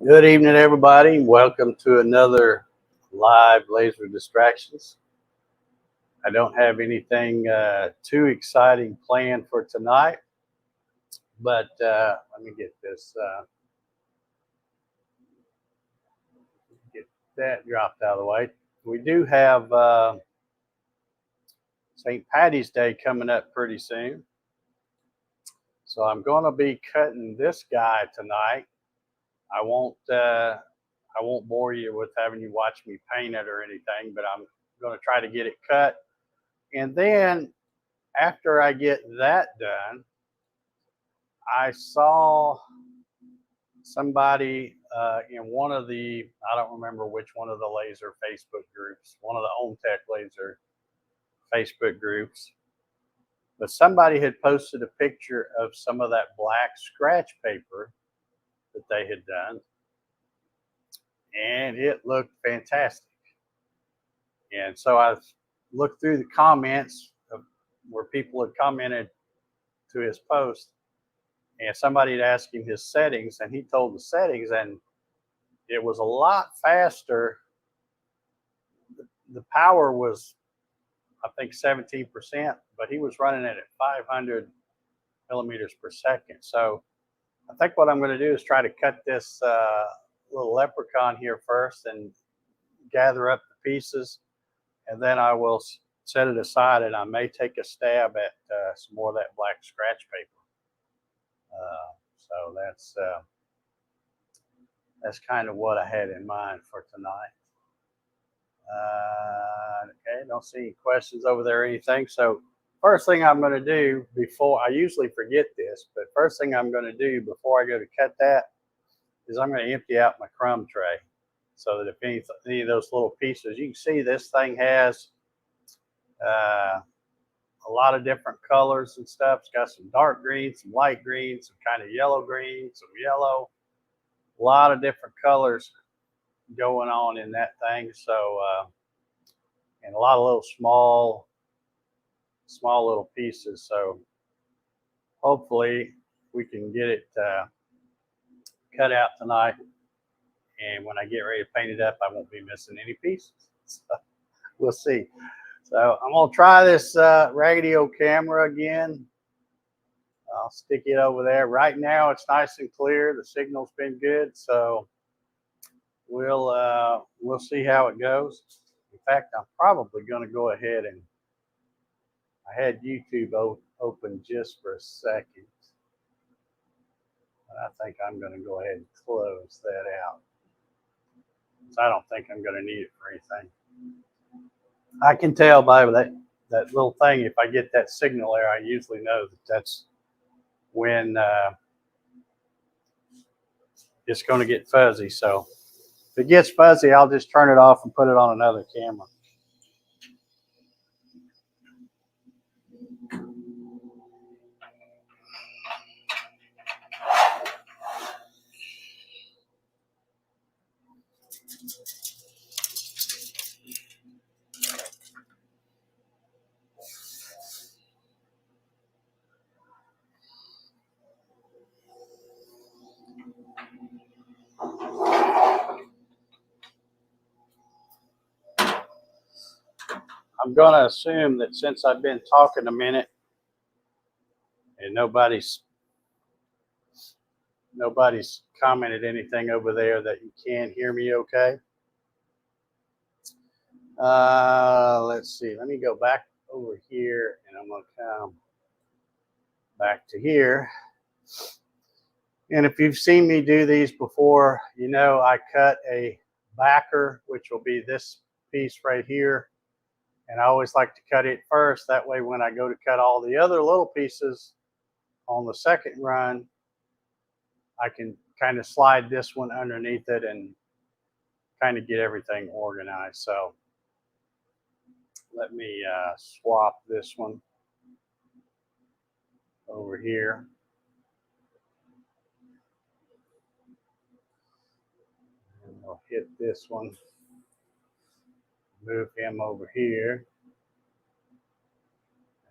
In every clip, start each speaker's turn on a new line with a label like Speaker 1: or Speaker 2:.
Speaker 1: Good evening, everybody. Welcome to another live Laser Distractions. I don't have anything too exciting planned for tonight, but let me get this, get that dropped out of the way. We do have St. Patty's Day coming up pretty soon, so I'm going to be cutting this guy tonight. I won't bore you with having you watch me paint it or anything, but I'm going to try to get it cut. And then after I get that done, I saw somebody in one of the, I don't remember which one of the laser Facebook groups, one of the Omtech Laser Facebook groups, but somebody had posted a picture of some of that black scratch paper that they had done, and it looked fantastic. And so I looked through the comments of where people had commented to his post, and somebody had asked him his settings, and he told the settings, and it was a lot faster. The power was, I think, 17%, but he was running it at 500 millimeters per second. So I think what I'm going to do is try to cut this little leprechaun here first and gather up the pieces, and then I will set it aside, and I may take a stab at some more of that black scratch paper. So that's kind of what I had in mind for tonight. Okay, don't see any questions over there or anything. So first thing I'm going to do before, I usually forget this, but first thing I'm going to do before I go to cut that is I'm going to empty out my crumb tray, so that if any of those little pieces, you can see this thing has a lot of different colors and stuff. It's got some dark green, some light green, some kind of yellow green, some yellow, a lot of different colors going on in that thing. So and a lot of little small little pieces. So hopefully we can get it cut out tonight, and when I get ready to paint it up, I won't be missing any pieces. So we'll see. So I'm gonna try this raggedy old camera again. I'll stick it over there. Right now it's nice and clear. The signal's been good, so we'll see how it goes. In fact, I'm probably going to go ahead and, I had YouTube open just for a second, but I think I'm going to go ahead and close that out. So I don't think I'm going to need it for anything. I can tell by that little thing, if I get that signal there, I usually know that that's when it's going to get fuzzy. So if it gets fuzzy, I'll just turn it off and put it on another camera. I'm going to assume that since I've been talking a minute and nobody's commented anything over there, that you can hear me okay. Let's see. Let me go back over here, and I'm going to come back to here. And if you've seen me do these before, you know I cut a backer, which will be this piece right here. And I always like to cut it first. That way when I go to cut all the other little pieces on the second run, I can kind of slide this one underneath it and kind of get everything organized. So let me swap this one over here. And we'll hit this one, move him over here.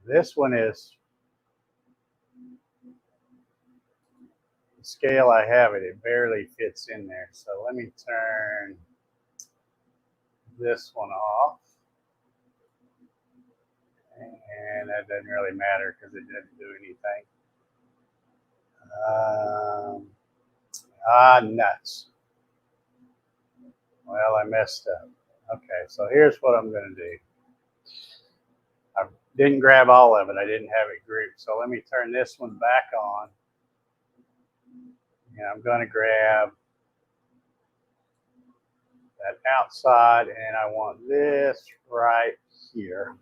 Speaker 1: This one is scale I have it, it barely fits in there. So let me turn this one off. And that doesn't really matter because it doesn't do anything. Nuts. Well, I messed up. Okay, so here's what I'm going to do. I didn't grab all of it. I didn't have it grouped. So let me turn this one back on. And I'm going to grab that outside, and I want this right here.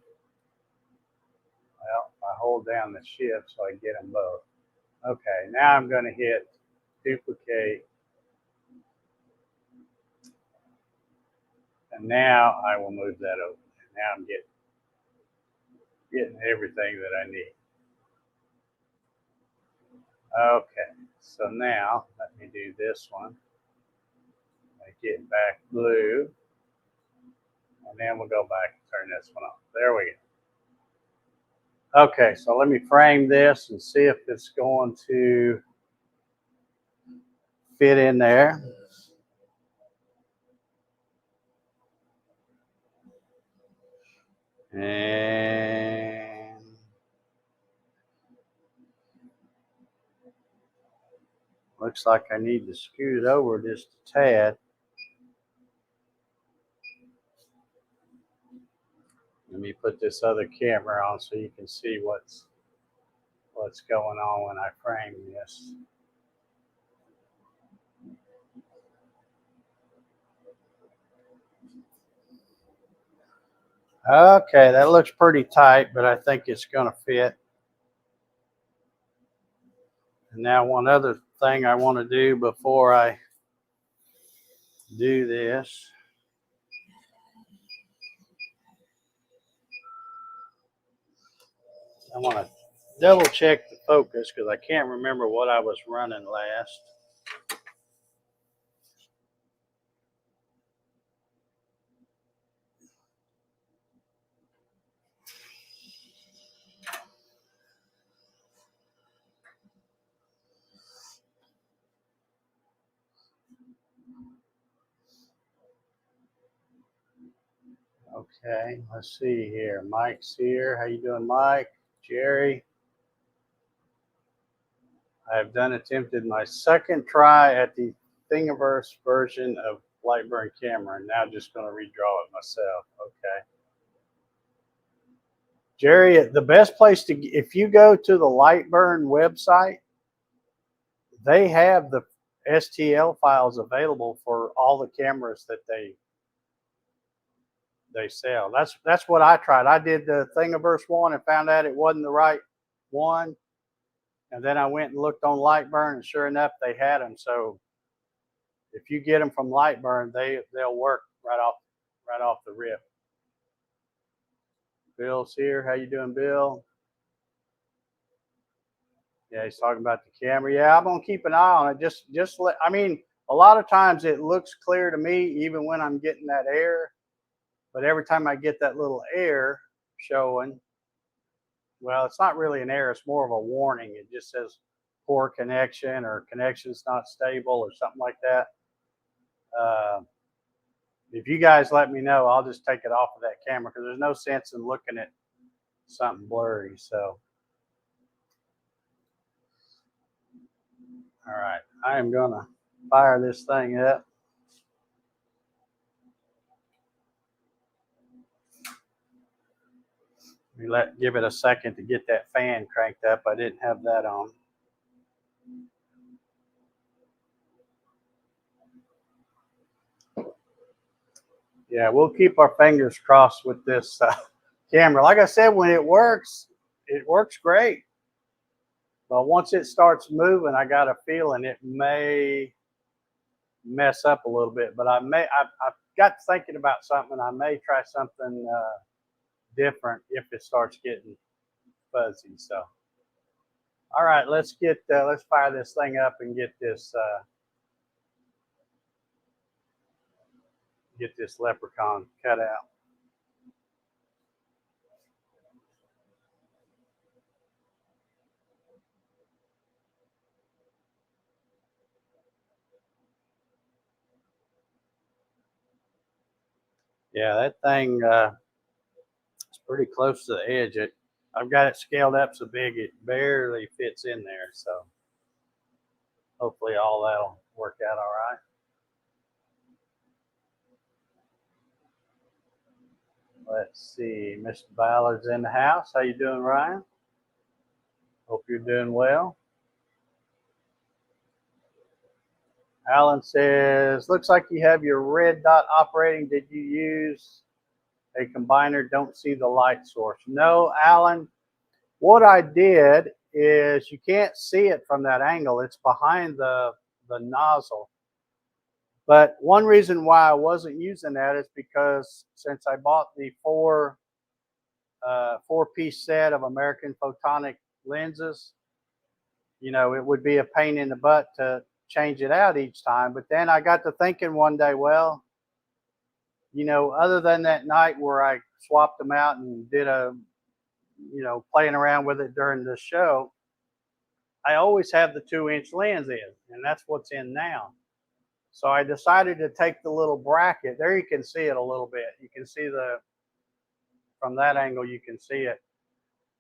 Speaker 1: Well, I hold down the shift so I get them both. Okay, now I'm going to hit duplicate. And now I will move that over. Now I'm getting everything that I need. Okay, so now let me do this one. Make it back blue. And then we'll go back and turn this one off. There we go. Okay, so let me frame this and see if it's going to fit in there. And looks like I need to scoot it over just a tad. Let me put this other camera on so you can see what's going on when I frame this. Okay, that looks pretty tight, but I think it's going to fit. And now one other thing I want to do before I do this. I want to double check the focus because I can't remember what I was running last. Okay, let's see here. Mike's here. How you doing, Mike? Jerry? I have attempted my second try at the Thingiverse version of Lightburn camera, and now just going to redraw it myself. Okay. Jerry, the best place to, if you go to the Lightburn website, they have the STL files available for all the cameras that they sell. That's what I tried. I did the Thingiverse one and found out it wasn't the right one. And then I went and looked on Lightburn, and sure enough, they had them. So if you get them from Lightburn, they'll work right off the rip. Bill's here. How you doing, Bill? Yeah, he's talking about the camera. Yeah, I'm gonna keep an eye on it. I mean, a lot of times it looks clear to me, even when I'm getting that error. But every time I get that little error showing, well, it's not really an error. It's more of a warning. It just says poor connection or connection's not stable or something like that. If you guys let me know, I'll just take it off of that camera because there's no sense in looking at something blurry. So, all right, I am gonna fire this thing up. Give it a second to get that fan cranked up. I didn't have that on. Yeah, we'll keep our fingers crossed with this camera. Like I said, when it works great. But once it starts moving, I got a feeling it may mess up a little bit. But I've got thinking about something. I may try something different if it starts getting fuzzy. So, all right, let's fire this thing up and get this leprechaun cut out. Yeah, that thing is pretty close to the edge. I've got it scaled up so big it barely fits in there. So hopefully all that'll work out all right. Let's see, Mr. Ballard's in the house. How you doing, Ryan? Hope you're doing well. Alan says, looks like you have your red dot operating. Did you use a combiner? Don't see the light source. No, Alan, what I did is you can't see it from that angle. It's behind the nozzle. But one reason why I wasn't using that is because since I bought the four-piece set of American Photonic lenses, you know, it would be a pain in the butt to change it out each time. But then I got to thinking one day, well, you know, other than that night where I swapped them out and did you know, playing around with it during the show, I always have the 2-inch lens in, and that's what's in now. So I decided to take the little bracket. There you can see it a little bit. You can see from that angle, you can see it.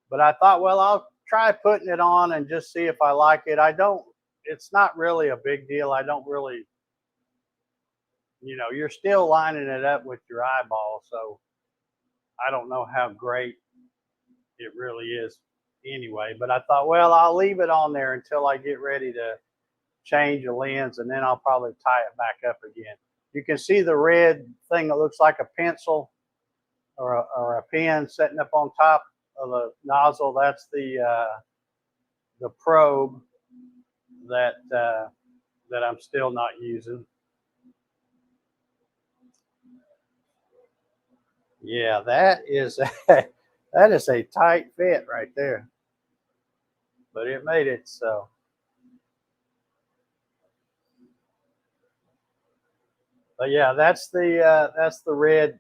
Speaker 1: But I thought, well, I'll try putting it on and just see if I like it. It's not really a big deal. I don't really, you know, you're still lining it up with your eyeball. So I don't know how great it really is anyway. But I thought, well, I'll leave it on there until I get ready to change the lens, and then I'll probably tie it back up again. You can see the red thing that looks like a pencil or a pen sitting up on top of the nozzle. That's the probe that I'm still not using. Yeah, that is a tight fit right there, but it made it so. But yeah, that's the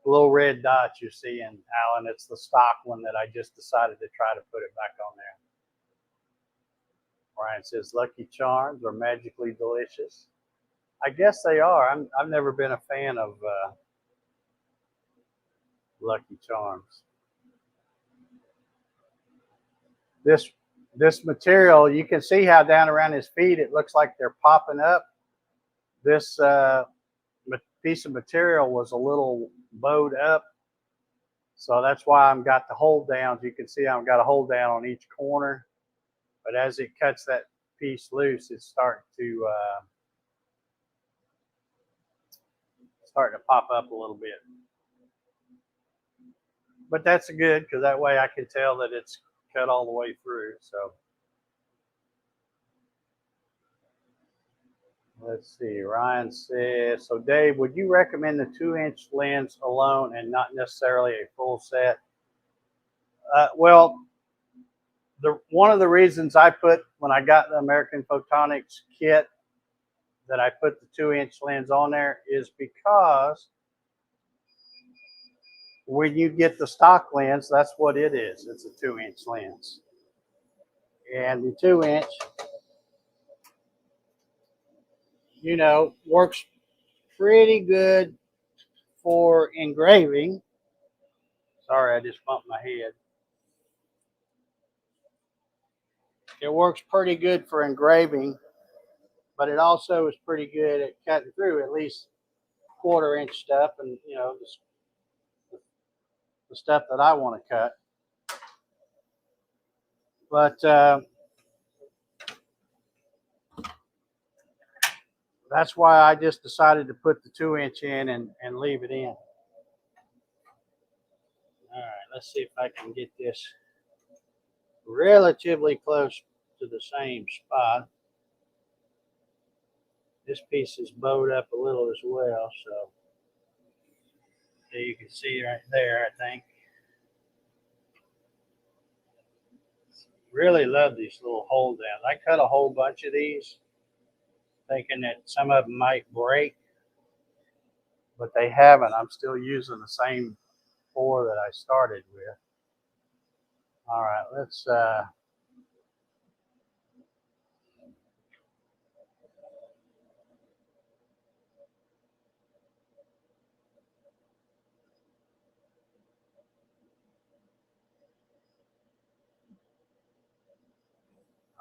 Speaker 1: little red dot you're seeing, Alan. It's the stock one that I just decided to try to put it back on there. Ryan says Lucky Charms are magically delicious. I guess they are. I've never been a fan of Lucky Charms. This material, you can see how down around his feet it looks like they're popping up. This piece of material was a little bowed up, so that's why I've got the hold downs. You can see I've got a hold down on each corner, but as it cuts that piece loose, it's starting to pop up a little bit. But that's good because that way I can tell that it's cut all the way through. So let's see. Ryan says, so Dave, would you recommend the 2-inch lens alone and not necessarily a full set? Well, one of the reasons I put, when I got the American Photonics kit, that I put the 2-inch lens on there is because when you get the stock lens, that's what it is. It's a 2-inch lens. And the 2-inch, you know, works pretty good for engraving. Sorry, I just bumped my head. It works pretty good for engraving, but it also is pretty good at cutting through at least 1/4-inch stuff, and you know, the stuff that I want to cut. But that's why I just decided to put the 2-inch in and leave it in. All right, let's see if I can get this relatively close to the same spot. This piece is bowed up a little as well, so you can see right there, I think. Really love these little hold downs. I cut a whole bunch of these thinking that some of them might break, but they haven't. I'm still using the same 4 that I started with. All right, let's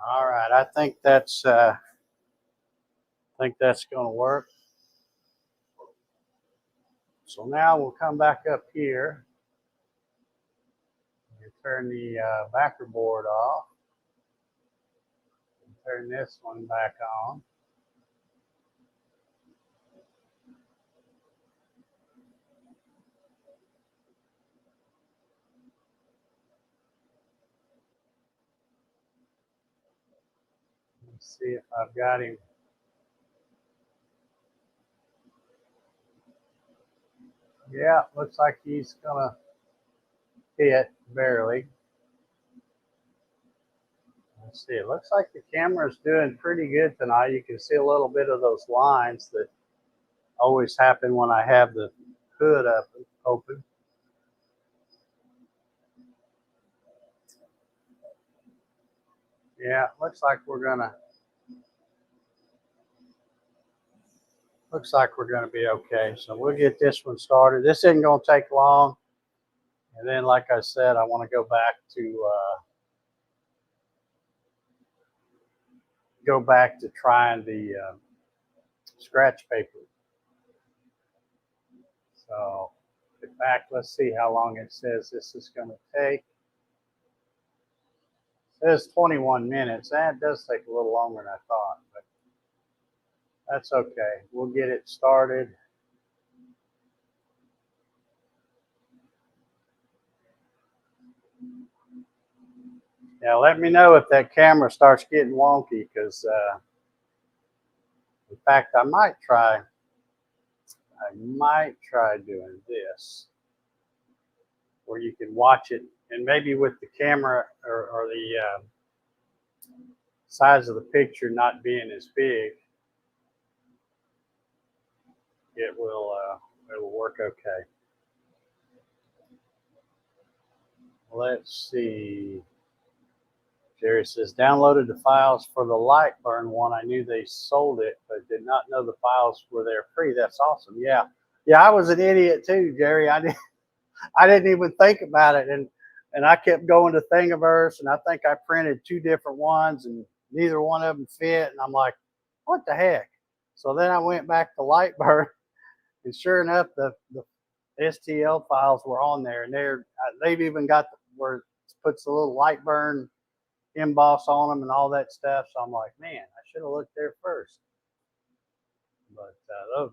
Speaker 1: All right, I think that's going to work. So now we'll come back up here and turn the backer board off. And turn this one back on. Let's see if I've got him. Yeah, looks like he's gonna hit barely. Let's see, it looks like the camera's doing pretty good tonight. You can see a little bit of those lines that always happen when I have the hood up open. Yeah, looks like we're gonna be okay. So we'll get this one started. This isn't gonna take long. And then, like I said, I want to go back to trying the scratch paper. So get back. Let's see how long it says this is going to take. It says 21 minutes. That does take a little longer than I thought, but that's okay. We'll get it started. Now, let me know if that camera starts getting wonky, because in fact, I might try doing this, where you can watch it, and maybe with the camera or the size of the picture not being as big, it will work okay. Let's see. Jerry says, downloaded the files for the Lightburn one. I knew they sold it, but did not know the files were there free. That's awesome. Yeah. Yeah, I was an idiot too, Jerry. I didn't even think about it. And I kept going to Thingiverse, and I think I printed 2 different ones, and neither one of them fit. And I'm like, what the heck? So then I went back to Lightburn, and sure enough, the STL files were on there, and they've even got where it puts a little Lightburn emboss on them and all that stuff. So I'm like, man, I should have looked there first. But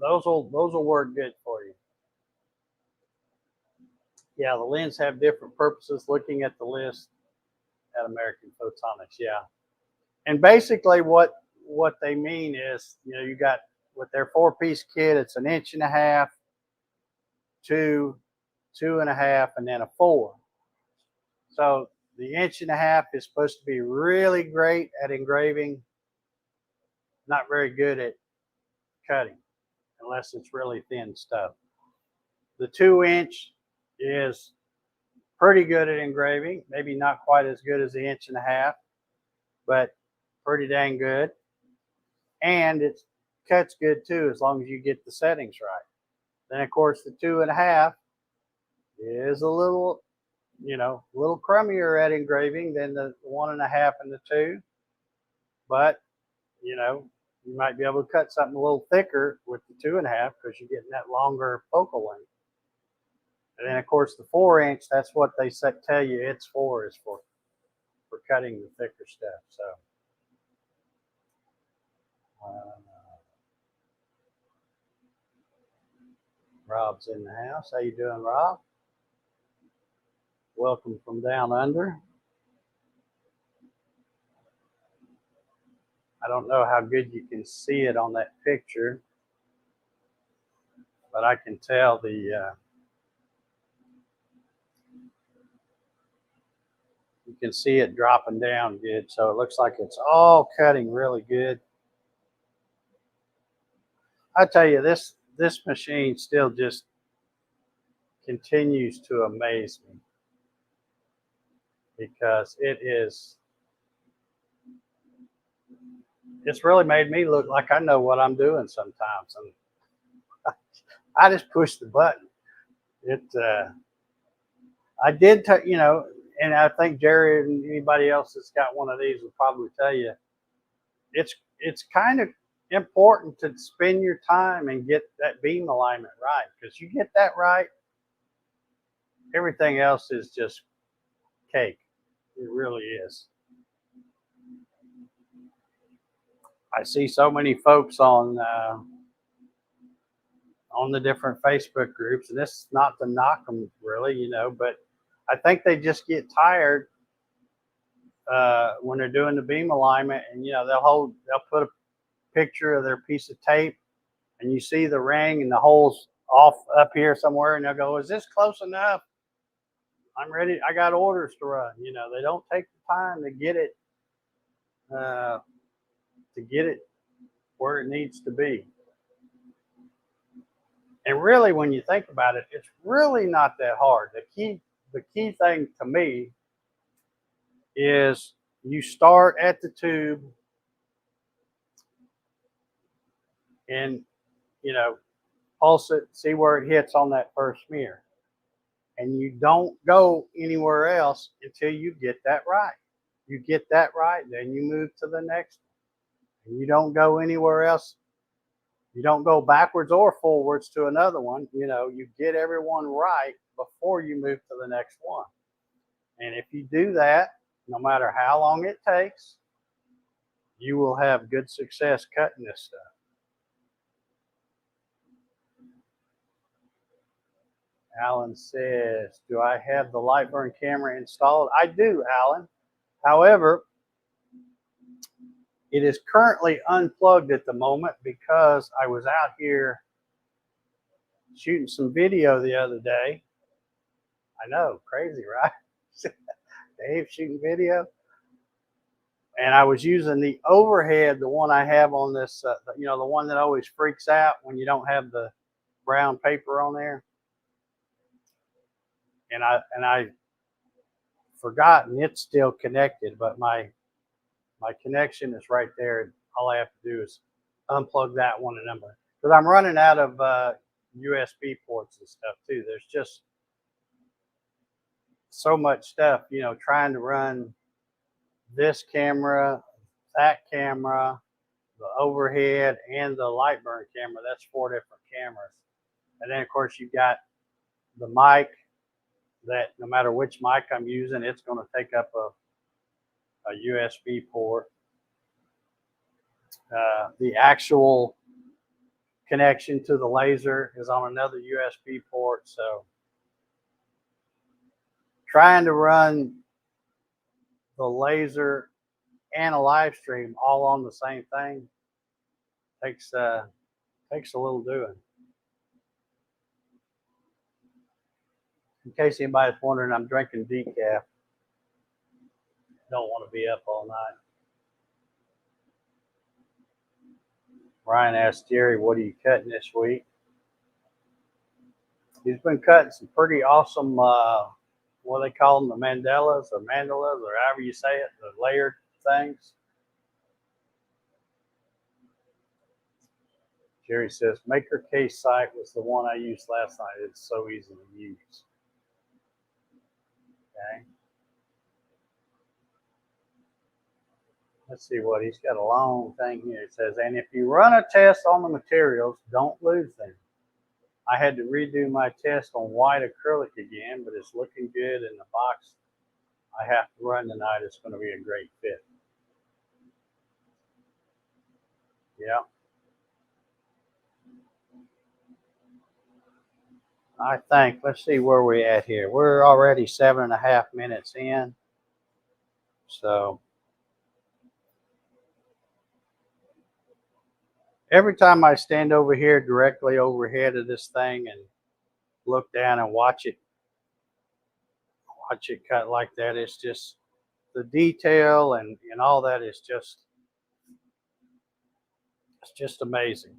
Speaker 1: those will work good for you. Yeah, the lens have different purposes. Looking at the list at American Photonics, yeah. And basically, what they mean is, you got with their 4-piece kit, it's 1.5 inches, 2, 2.5, and then a 4. So the 1.5 inches is supposed to be really great at engraving, not very good at cutting, unless it's really thin stuff. The 2-inch is pretty good at engraving, maybe not quite as good as the 1.5 inches, but pretty dang good. And it cuts good too, as long as you get the settings right. Then of course the 2.5 is a little crummier at engraving than the 1.5 and the 2. But you might be able to cut something a little thicker with the 2.5, because you're getting that longer focal length. And then of course the 4-inch, that's what they tell you it's for, is for cutting the thicker stuff. So Rob's in the house. How you doing, Rob? Welcome from down under. I don't know how good you can see it on that picture, but I can tell you can see it dropping down good. So it looks like it's all cutting really good. I tell you, this machine still just continues to amaze me, because it's really made me look like I know what I'm doing sometimes. And I just push the button. I did, and I think Jerry and anybody else that's got one of these will probably tell you it's kind of important to spend your time and get that beam alignment right, because you get that right, everything else is just cake. It really is. I see so many folks on the different Facebook groups, and this is not to knock them really, you know, but I think they just get tired when they're doing the beam alignment, and you know they'll put a picture of their piece of tape, and you see the ring and the holes off up here somewhere, and they'll go, "Is this close enough? I'm ready. I got orders to run." You know, they don't take the time to get it where it needs to be. And really, when you think about it, it's really not that hard. The key thing to me is you start at the tube and, you know, pulse it, see where it hits on that first smear. And you don't go anywhere else until you get that right. You get that right, then you move to the next one. And you don't go anywhere else. You don't go backwards or forwards to another one. You know, you get everyone right before you move to the next one. And if you do that, no matter how long it takes, you will have good success cutting this stuff. Alan says, do I have the Lightburn camera installed? I do, Alan. However, it is currently unplugged at the moment because I was out here shooting some video the other day. I know, crazy, right? Dave shooting video. And I was using the overhead, the one I have on this, you know, the one that always freaks out when you don't have the brown paper on there. And I forgot, and it's still connected, but my connection is right there. All I have to do is unplug that one, and because I'm running out of USB ports and stuff too. There's just so much stuff, you know, trying to run this camera, that camera, the overhead, and the Lightburn camera. That's 4 different cameras. And then of course you've got the mic that no matter which mic I'm using, it's going to take up a USB port. The actual connection to the laser is on another USB port. So trying to run the laser and a live stream all on the same thing takes a little doing. In case anybody's wondering, I'm drinking decaf. Don't want to be up all night. Ryan asked Jerry, what are you cutting this week? He's been cutting some pretty awesome, what they call them, the mandalas, or however you say it, the layered things. Jerry says, Maker Case site was the one I used last night. It's so easy to use. Okay. Let's see what he's got, a long thing here. It says, and if you run a test on the materials, don't lose them. I had to redo my test on white acrylic again, but it's looking good in the box I have to run tonight. It's going to be a great fit. Yeah. I think, let's see where we're at here. We're already 7.5 minutes in. So every time I stand over here directly overhead of this thing and look down and watch it cut like that, it's just the detail and all that is just, it's just amazing.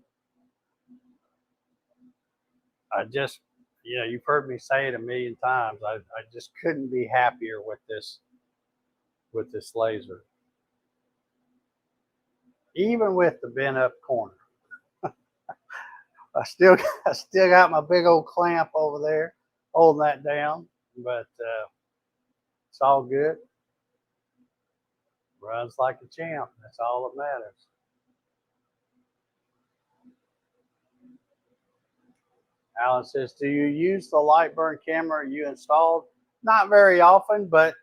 Speaker 1: I just, you know, you've heard me say it a million times. I just couldn't be happier with this laser. Even with the bent up corner. I still got my big old clamp over there holding that down, but It's all good. Runs like a champ. That's all that matters. Alan says, do you use the Lightburn camera you installed? Not very often, but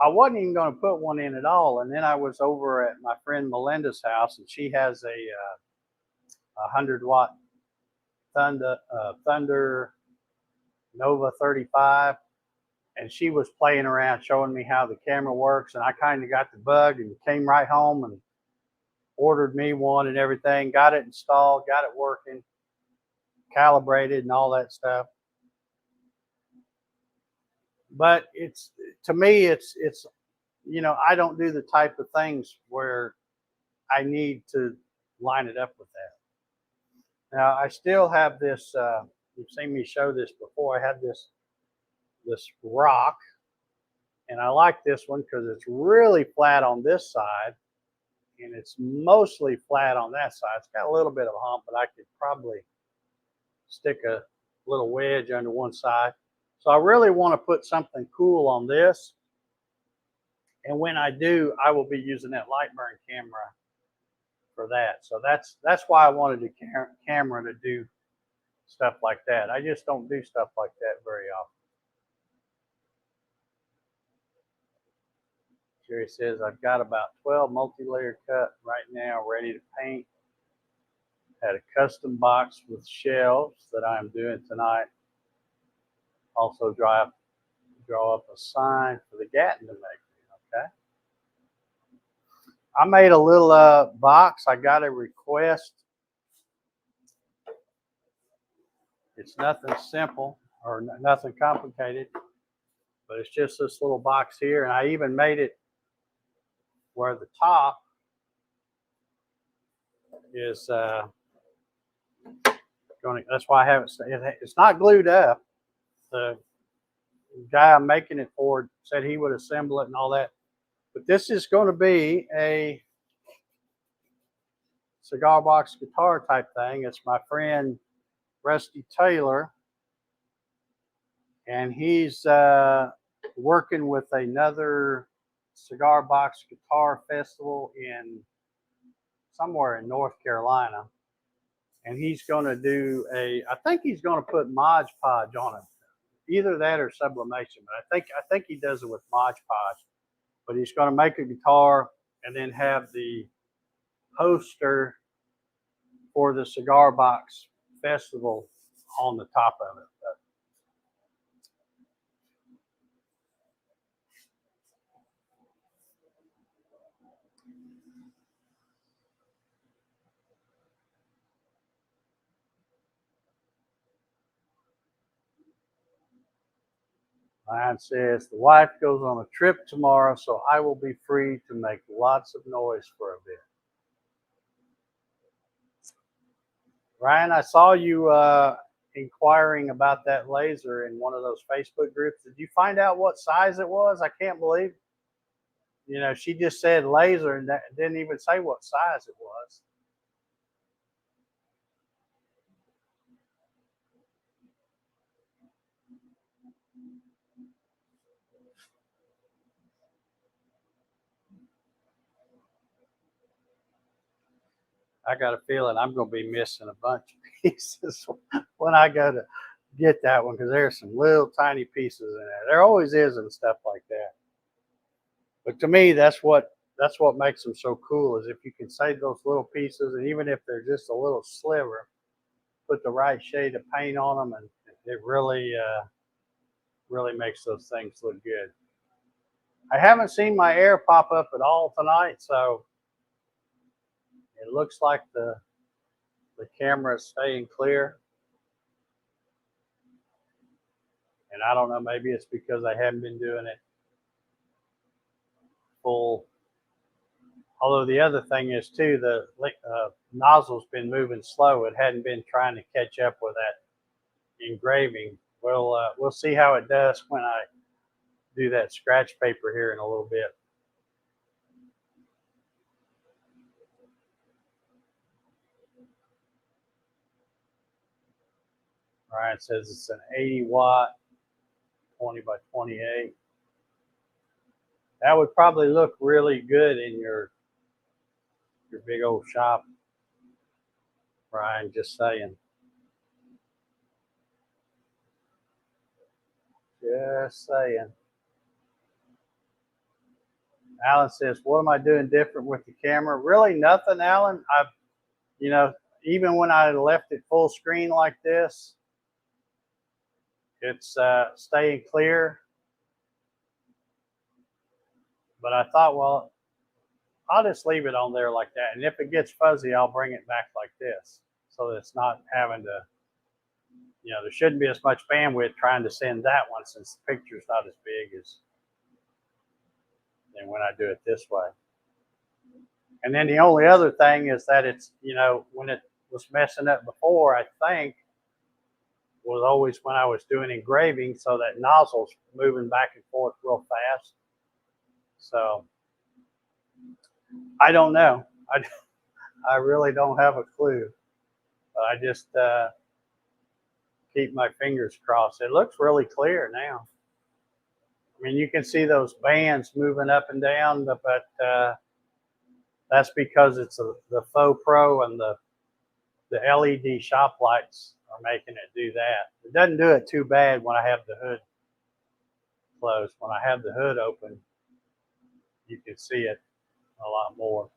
Speaker 1: I wasn't even going to put one in at all. And then I was over at my friend Melinda's house, and she has a 100-watt Thunder Nova 35. And she was playing around, showing me how the camera works. And I kind of got the bug and came right home and ordered me one and everything, got it installed, got it working, calibrated and all that stuff. But it's, to me, it's, you know, I don't do the type of things where I need to line it up with that. Now, I still have this, you've seen me show this before. I had this rock, and I like this one because it's really flat on this side, and it's mostly flat on that side. It's got a little bit of a hump, but I could probably stick a little wedge under one side. So I really want to put something cool on this. And when I do, I will be using that Lightburn camera for that. So that's why I wanted the camera to do stuff like that. I just don't do stuff like that very often. Jerry says, I've got about 12 multi-layer cut right now, ready to paint. Had a custom box with shelves that I'm doing tonight. Also draw up a sign for the Gatton to make. Okay. I made a little box. I got a request. It's nothing simple or nothing complicated, but it's just this little box here. And I even made it where the top is going to, that's why I haven't, it's not glued up. The guy I'm making it for said he would assemble it and all that. But this is going to be a cigar box guitar type thing. It's my friend Rusty Taylor, and he's working with another cigar box guitar festival in somewhere in North Carolina. And he's going to do I think he's going to put Mod Podge on it. Either that or sublimation, but I think he does it with Mod Podge. But he's going to make a guitar and then have the poster for the cigar box festival on the top of it. Ryan says, the wife goes on a trip tomorrow, so I will be free to make lots of noise for a bit. Ryan, I saw you inquiring about that laser in one of those Facebook groups. Did you find out what size it was? I can't believe, you know, she just said laser and that didn't even say what size it was. I got a feeling I'm going to be missing a bunch of pieces when I go to get that one, because there's some little tiny pieces in there. There always is and stuff like that. But to me, that's what makes them so cool, is if you can save those little pieces, and even if they're just a little sliver, put the right shade of paint on them, and it really really makes those things look good. I haven't seen my air pop up at all tonight, so it looks like the camera is staying clear. And I don't know, maybe it's because I haven't been doing it full. Although the other thing is too, the nozzle's been moving slow. It hadn't been trying to catch up with that engraving. We'll see how it does when I do that scratch paper here in a little bit. Ryan says it's an 80 watt, 20 by 28. That would probably look really good in your big old shop, Brian, just saying. Just saying. Alan says, what am I doing different with the camera? Really nothing, Alan. You know, even when I left it full screen like this, it's staying clear. But I thought, well, I'll just leave it on there like that. And if it gets fuzzy, I'll bring it back like this so that it's not having to, you know, there shouldn't be as much bandwidth trying to send that one since the picture's not as big as than when I do it this way. And then the only other thing is that it's, you know, when it was messing up before, I think, was always when I was doing engraving, so that nozzle's moving back and forth real fast. So I don't know. I really don't have a clue. But I just keep my fingers crossed. It looks really clear now. I mean, you can see those bands moving up and down, but that's because it's the Faux Pro and the LED shop lights are making it do that. It doesn't do it too bad when I have the hood closed. When I have the hood open, you can see it a lot more.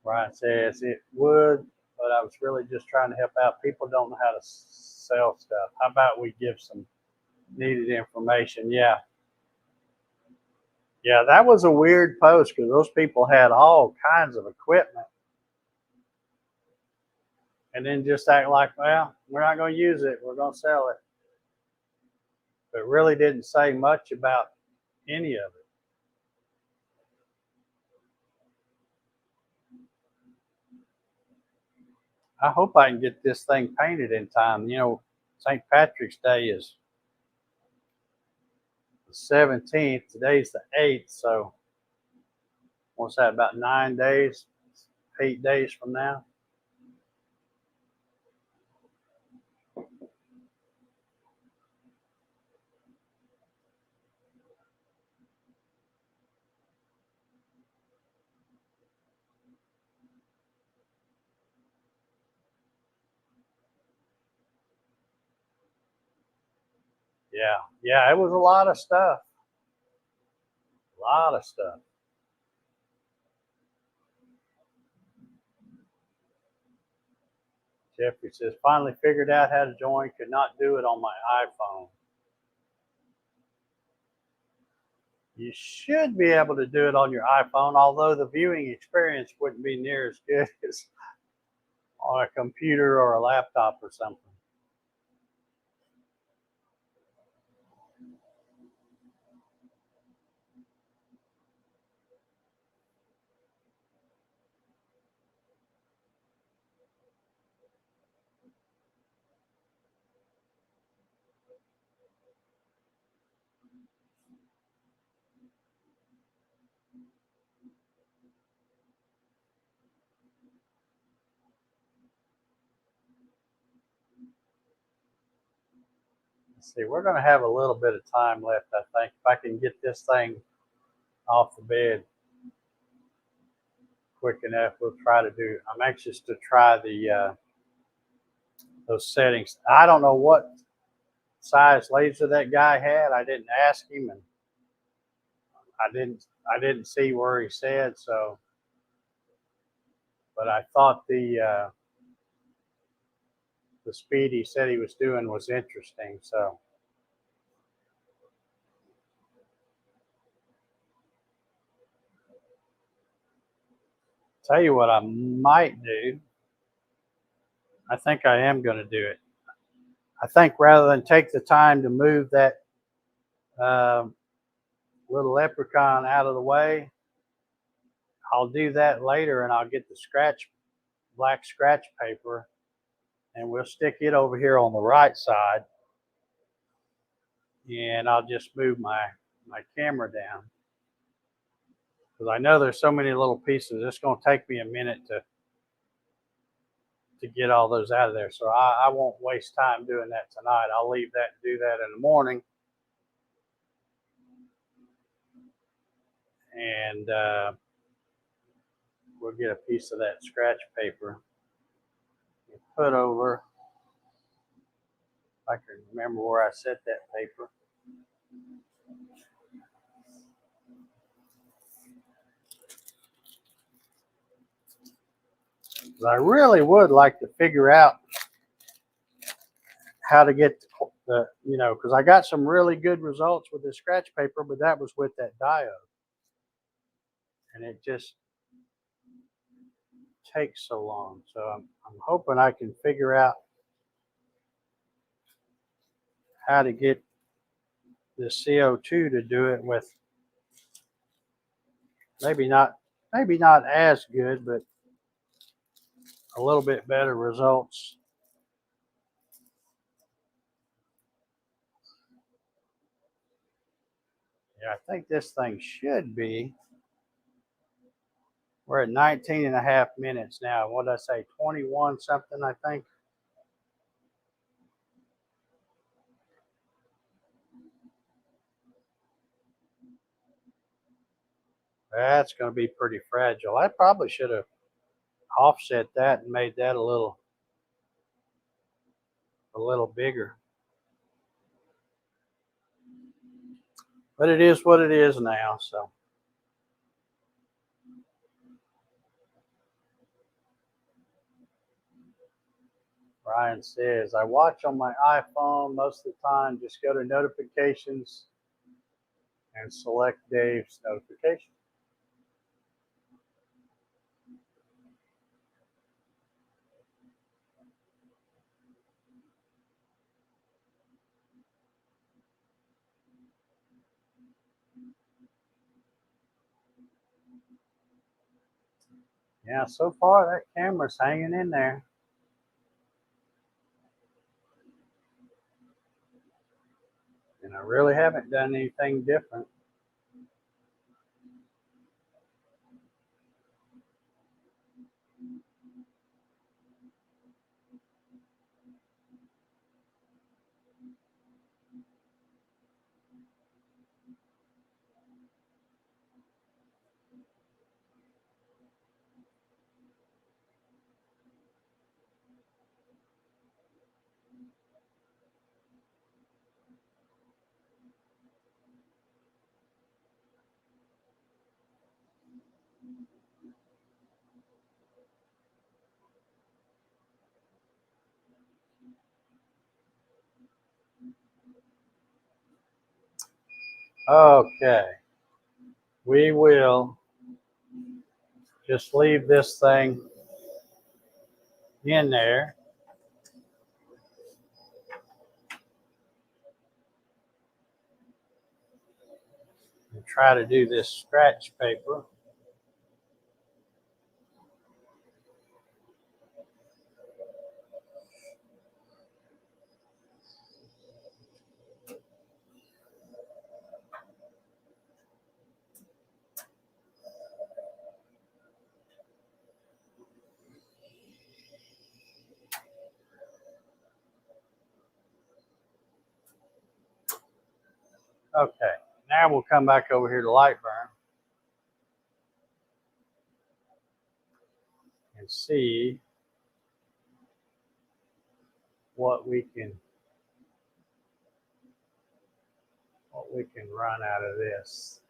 Speaker 1: Brian says it would, but I was really just trying to help out. People don't know how to sell stuff. How about we give some needed information? Yeah. Yeah, that was a weird post because those people had all kinds of equipment and then just act like, well, we're not going to use it. We're going to sell it. But really didn't say much about any of it. I hope I can get this thing painted in time. You know, St. Patrick's Day is the 17th. Today's the 8th. So what's that, about 9 days, 8 days from now? Yeah, it was a lot of stuff. A lot of stuff. Jeffrey says, finally figured out how to join, could not do it on my iPhone. You should be able to do it on your iPhone, although the viewing experience wouldn't be near as good as on a computer or a laptop or something. Let's see, we're going to have a little bit of time left, I think. If I can get this thing off the bed quick enough, we'll try to do. I'm anxious to try the those settings. I don't know what size laser that guy had. I didn't ask him, and I didn't see where he said so. But I thought the speed he said he was doing was interesting. So tell you what I might do. I think I am going to do it. I think rather than take the time to move that little leprechaun out of the way, I'll do that later, and I'll get the black scratch paper, and we'll stick it over here on the right side, and I'll just move my camera down because I know there's so many little pieces. It's going to take me a minute to get all those out of there. So I won't waste time doing that tonight. I'll leave that and do that in the morning. And we'll get a piece of that scratch paper and put over. If I can remember where I set that paper. I really would like to figure out how to get the, you know, because I got some really good results with the scratch paper, but that was with that diode. And it just takes so long. So I'm hoping I can figure out how to get the CO2 to do it with maybe not as good, but a little bit better results. Yeah, I think this thing should be. We're at 19 and a half minutes now. What did I say? 21 something, I think. That's going to be pretty fragile. I probably should have offset that and made that a little bigger. But it is what it is now, so. Brian says, I watch on my iPhone most of the time. Just go to notifications and select Dave's notification. Yeah, so far that camera's hanging in there. And I really haven't done anything different. Okay. We will just leave this thing in there. And try to do this scratch paper. Okay, now we'll come back over here to Lightburn and see what we can run out of this.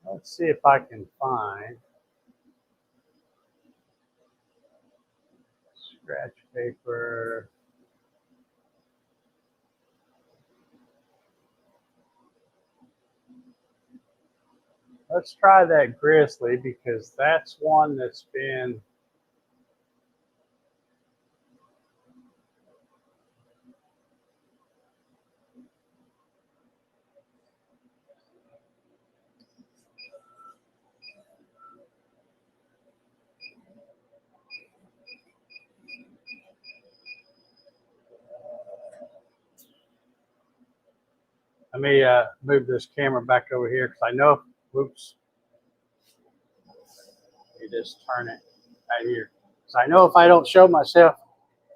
Speaker 1: Let's see if I can find scratch paper. Let's try that Grizzly because that's one that's been let me move this camera back over here because I know, oops, let me just turn it. right here. So I know if I don't show myself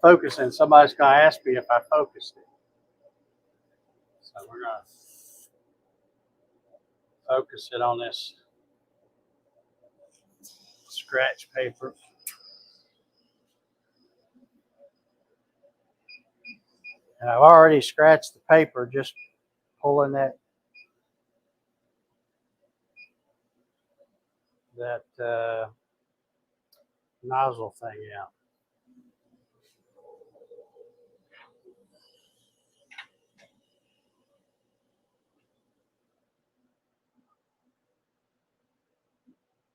Speaker 1: focusing, somebody's going to ask me if I focused it. So we're going to focus it on this scratch paper. And I've already scratched the paper, just pulling that nozzle thing out.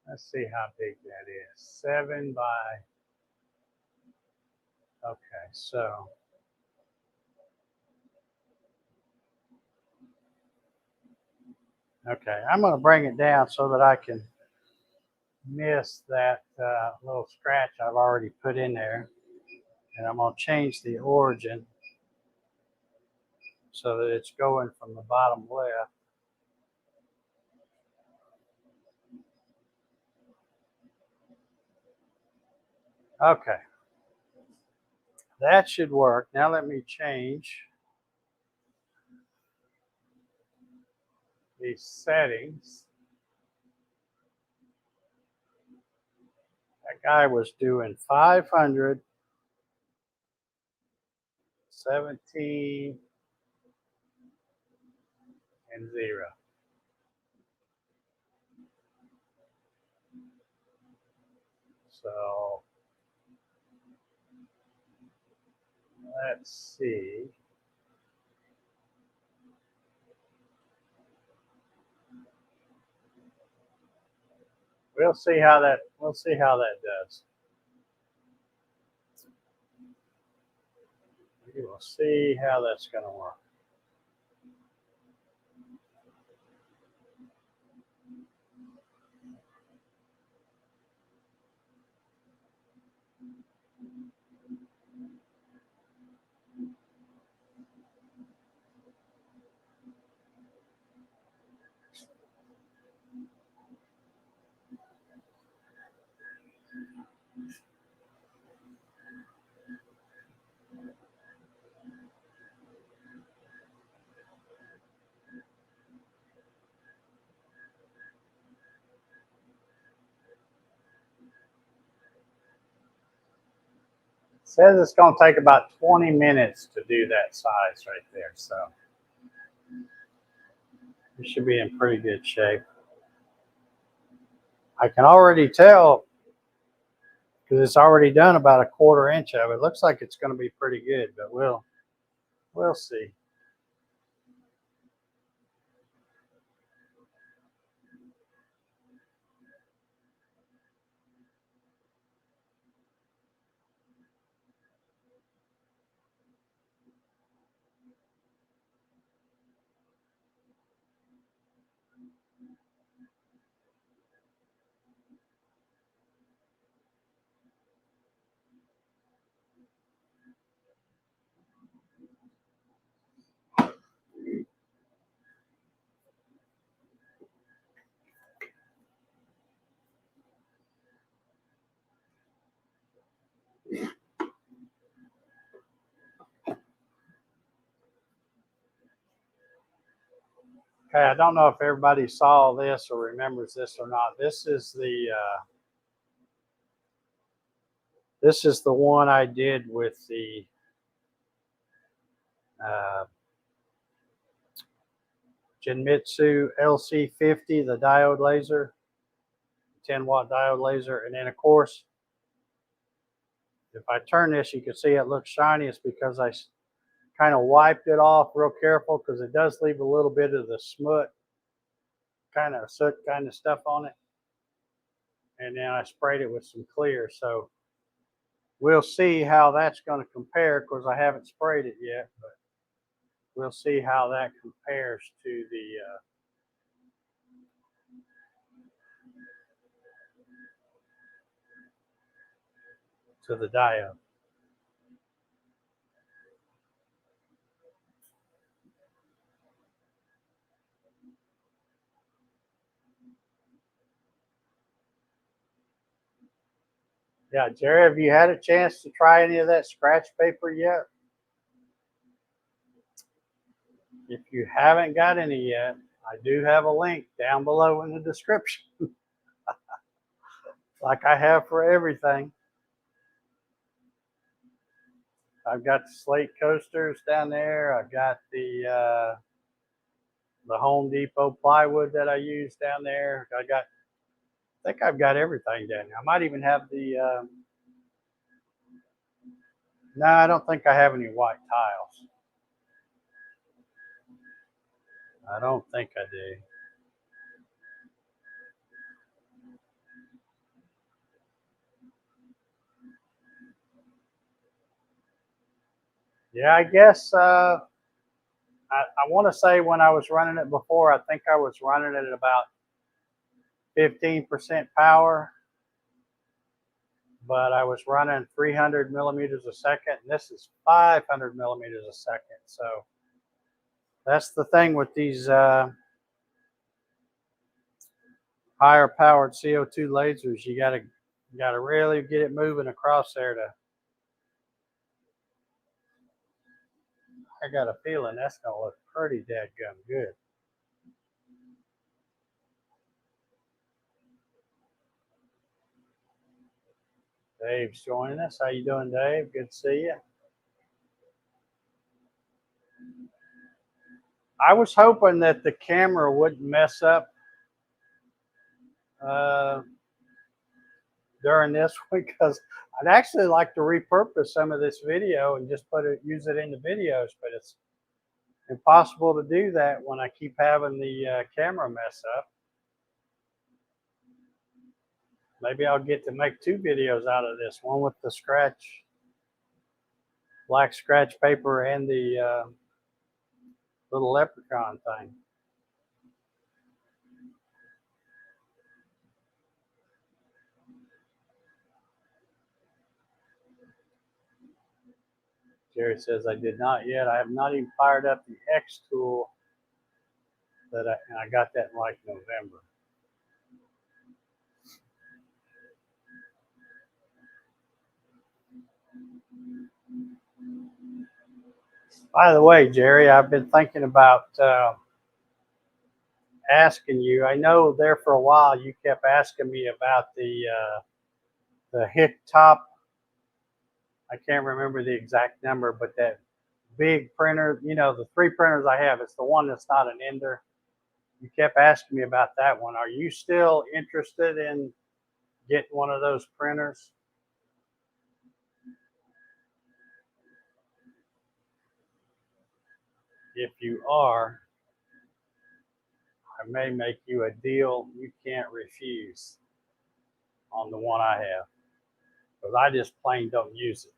Speaker 1: Let's see how big that is. 7 by, okay, so okay, I'm going to bring it down so that I can miss that little scratch I've already put in there. And I'm going to change the origin so that it's going from the bottom left. Okay, that should work. Now let me change these settings. That guy was doing 500, 17, and 0. So let's see. We'll see how that does. We will see how that's going to work. It says it's going to take about 20 minutes to do that size right there. So you should be in pretty good shape. I can already tell because it's already done about a 1/4 inch of it. It looks like it's going to be pretty good, but we'll see. Okay, I don't know if everybody saw this or remembers this or not. This is the one I did with the Genmitsu LC50, the diode laser, 10-watt diode laser. And then, of course, if I turn this, you can see it looks shiny. It's because I kind of wiped it off real careful because it does leave a little bit of the smut, kind of soot kind of stuff on it. And then I sprayed it with some clear. So we'll see how that's going to compare because I haven't sprayed it yet, but we'll see how that compares to the diode. Yeah, Jerry, have you had a chance to try any of that scratch paper yet? If you haven't got any yet, I do have a link down below in the description, like I have for everything. I've got the slate coasters down there. I've got the Home Depot plywood that I use down there. I think I've got everything down there. I might even have the. No, I don't think I have any white tiles. I don't think I do. Yeah, I guess I want to say when I was running it before, I think I was running it at about 15% power, but I was running 300 millimeters a second, and this is 500 millimeters a second. So that's the thing with these higher powered CO2 lasers. You gotta really get it moving across there to. I got a feeling that's gonna look pretty dadgum good. Dave's joining us. How you doing, Dave? Good to see you. I was hoping that the camera wouldn't mess up uh, during this because I'd actually like to repurpose some of this video and just use it in the videos, but it's impossible to do that when I keep having the camera mess up. Maybe I'll get to make 2 videos out of this, one with the black scratch paper and the little leprechaun thing. Jerry says, I did not yet. I have not even fired up the X tool and I got that in like November. By the way, Jerry, I've been thinking about asking you. I know there for a while you kept asking me about the HIT top. I can't remember the exact number, but that big printer, you know, the 3 printers I have, it's the one that's not an Ender. You kept asking me about that one. Are you still interested in getting one of those printers? If you are, I may make you a deal you can't refuse on the one I have, because I just plain don't use it.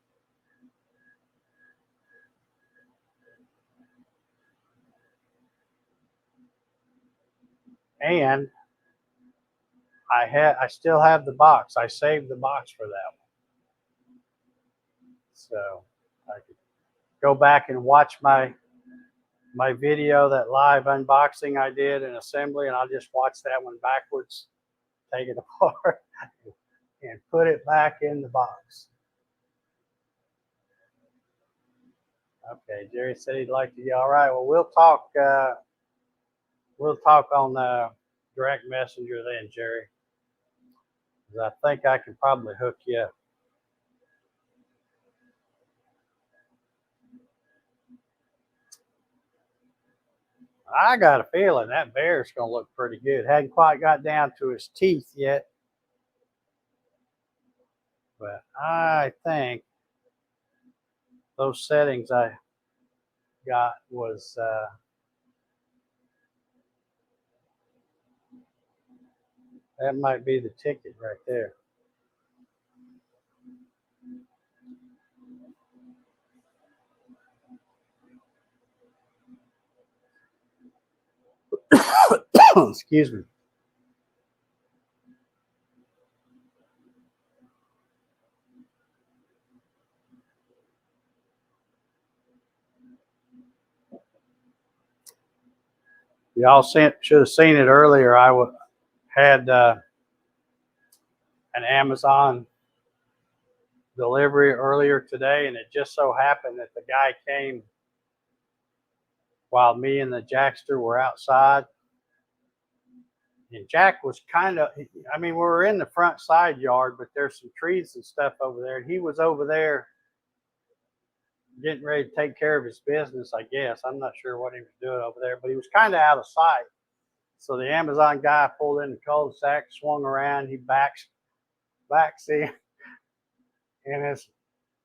Speaker 1: And I still have the box. I saved the box for that one. So I could go back and watch my video, that live unboxing I did in assembly, and I'll just watch that one backwards, take it apart, and put it back in the box. Okay, Jerry said he'd like to be all right. Well, we'll talk on direct messenger then, Jerry. I think I can probably hook you up. I got a feeling that bear's gonna look pretty good. Hadn't quite got down to his teeth yet, but I think those settings I got was that might be the ticket right there. Excuse me. Y'all should have seen it earlier. I had an Amazon delivery earlier today, and it just so happened that the guy came while me and the Jackster were outside. And Jack was kind of, I mean, we were in the front side yard, but there's some trees and stuff over there. And he was over there getting ready to take care of his business, I guess. I'm not sure what he was doing over there, but he was kind of out of sight. So the Amazon guy pulled in the cul-de-sac, swung around, he backs in. And as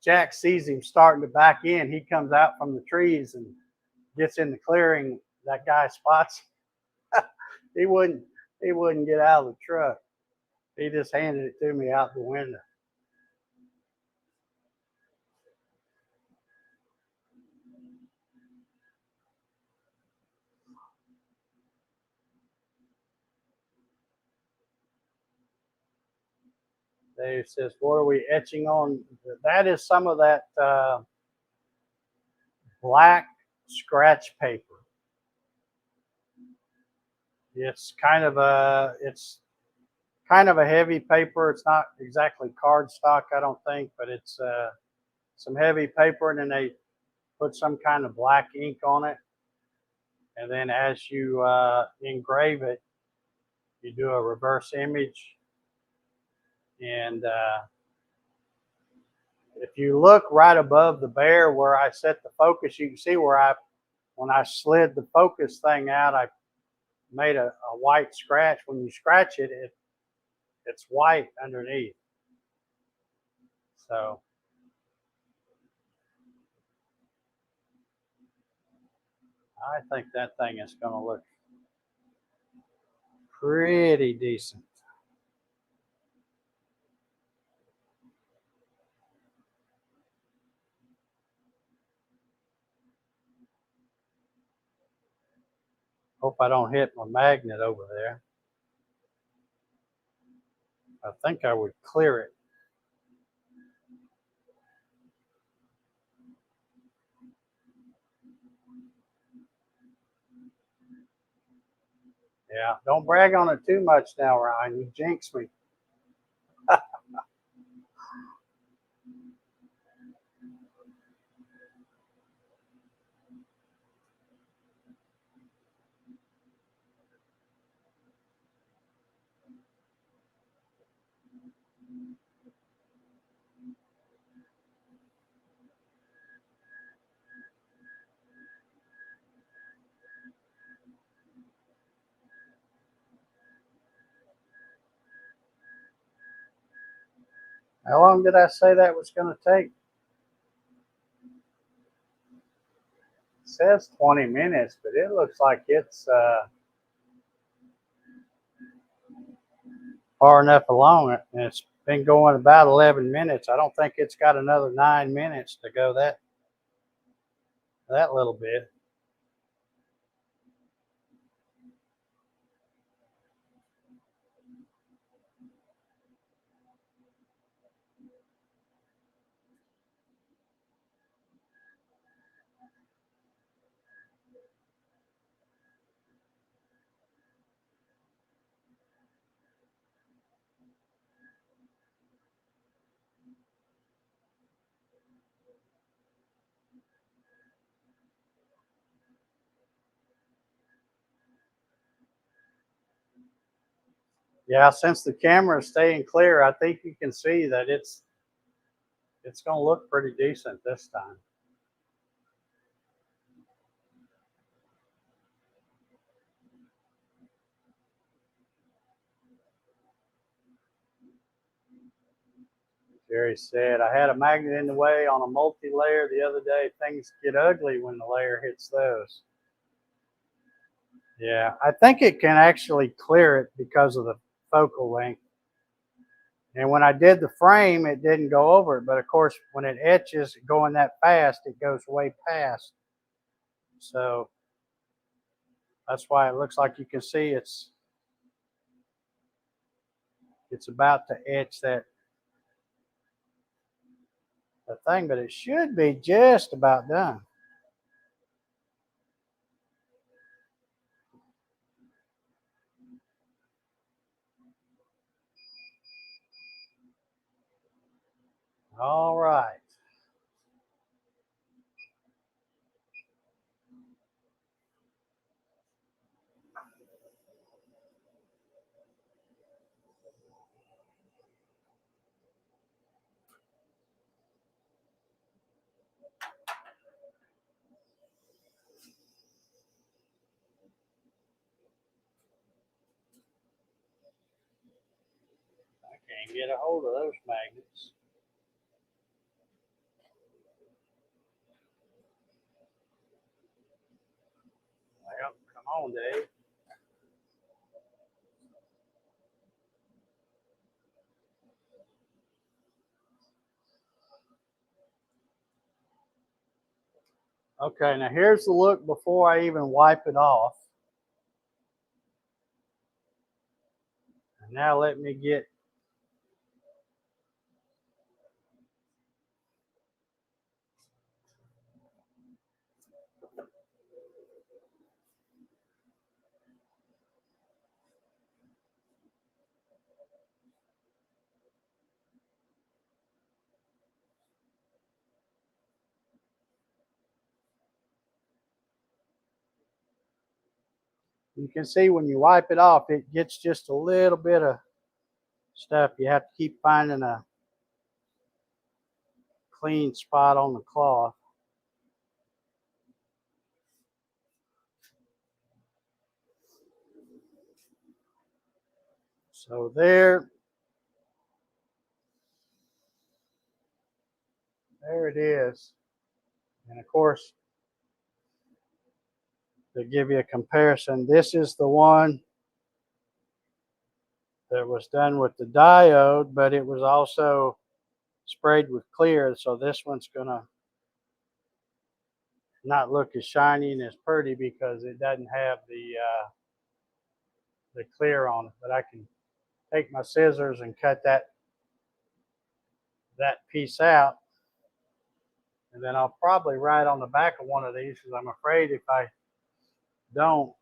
Speaker 1: Jack sees him starting to back in, he comes out from the trees and gets in the clearing. That guy spots. he wouldn't get out of the truck. He just handed it to me out the window. Dave says, what are we etching on? That is some of that black scratch paper. It's kind of a heavy paper. It's not exactly cardstock, I don't think, but it's some heavy paper, and then they put some kind of black ink on it. And then as you engrave it, you do a reverse image. And if you look right above the bear where I set the focus, you can see where when I slid the focus thing out, I made a white scratch. When you scratch it, it's white underneath. So I think that thing is going to look pretty decent. Hope I don't hit my magnet over there. I think I would clear it. Yeah, don't brag on it too much now, Ryan. You jinx me. How long did I say that was going to take? It says 20 minutes, but it looks like it's far enough along. And it's been going about 11 minutes. I don't think it's got another 9 minutes to go that little bit. Yeah, since the camera is staying clear, I think you can see that it's going to look pretty decent this time. Jerry said, I had a magnet in the way on a multi-layer the other day. Things get ugly when the layer hits those. Yeah, I think it can actually clear it because of the focal length. And when I did the frame, it didn't go over it. But of course, when it etches going that fast, it goes way past. So that's why it looks like you can see it's about to etch that thing, but it should be just about done. All right. I can't get a hold of those magnets. Well, come on, Dave. Okay, now here's the look before I even wipe it off. And now let me get you can see when you wipe it off, it gets just a little bit of stuff. You have to keep finding a clean spot on the cloth. So there it is. And of course, to give you a comparison, this is the one that was done with the diode, but it was also sprayed with clear. So this one's gonna not look as shiny and as pretty because it doesn't have the clear on it. But I can take my scissors and cut that piece out, and then I'll probably write on the back of one of these because I'm afraid if I don't,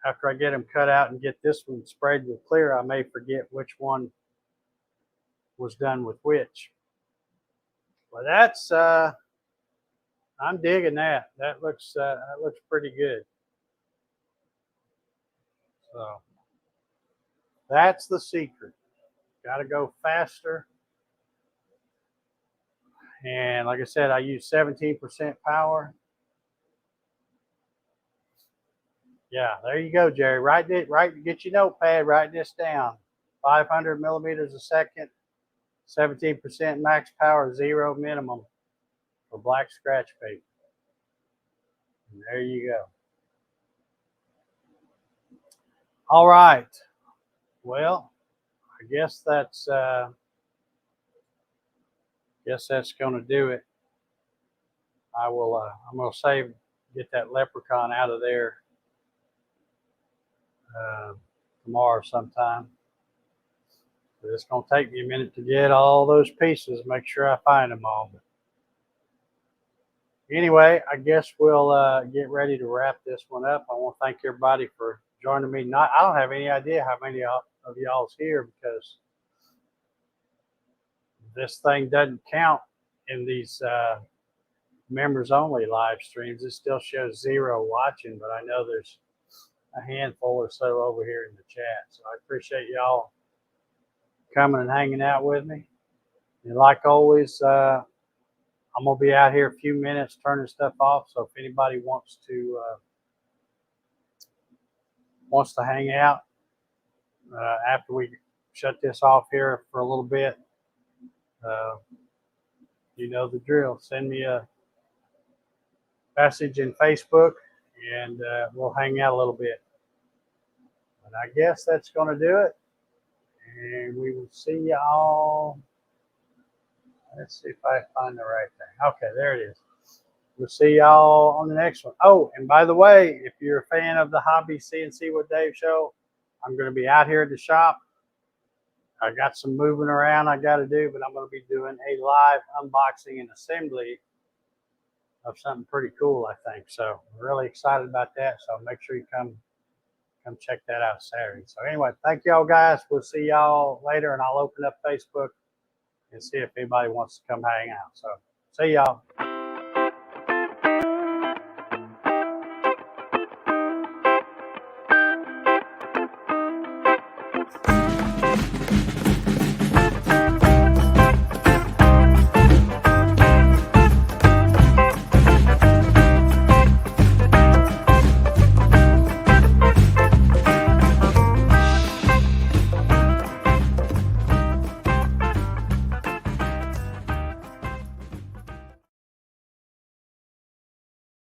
Speaker 1: after I get them cut out and get this one sprayed with clear, I may forget which one was done with which. Well, that's I'm digging that. That looks pretty good. So that's the secret. Got to go faster. And like I said, I use 17% power. Yeah, there you go, Jerry. Get your notepad, write this down. 500 millimeters a second, 17% max power, 0 minimum for black scratch paper. And there you go. All right. Well, I guess that's going to do it. I'm going to get that leprechaun out of there tomorrow sometime. But it's going to take me a minute to get all those pieces, make sure I find them all. But anyway, I guess we'll get ready to wrap this one up. I want to thank everybody for joining me. I don't have any idea how many of y'all's here because this thing doesn't count in these members only live streams. It still shows 0 watching, but I know there's a handful or so over here in the chat. So I appreciate y'all coming and hanging out with me. And like always, I'm gonna be out here a few minutes turning stuff off. So if anybody wants to hang out after we shut this off here for a little bit, you know the drill. Send me a message in Facebook, and we'll hang out a little bit. And I guess that's going to do it. And we will see y'all. Let's see if I find the right thing. Okay, there it is. We'll see y'all on the next one. Oh, and by the way, if you're a fan of the Hobby CNC with Dave show, I'm going to be out here at the shop. I got some moving around I got to do, but I'm going to be doing a live unboxing and assembly of something pretty cool, I think. So I'm really excited about that. So make sure you come check that out Saturday. So anyway, thank y'all guys. We'll see y'all later, and I'll open up Facebook and see if anybody wants to come hang out. So see y'all.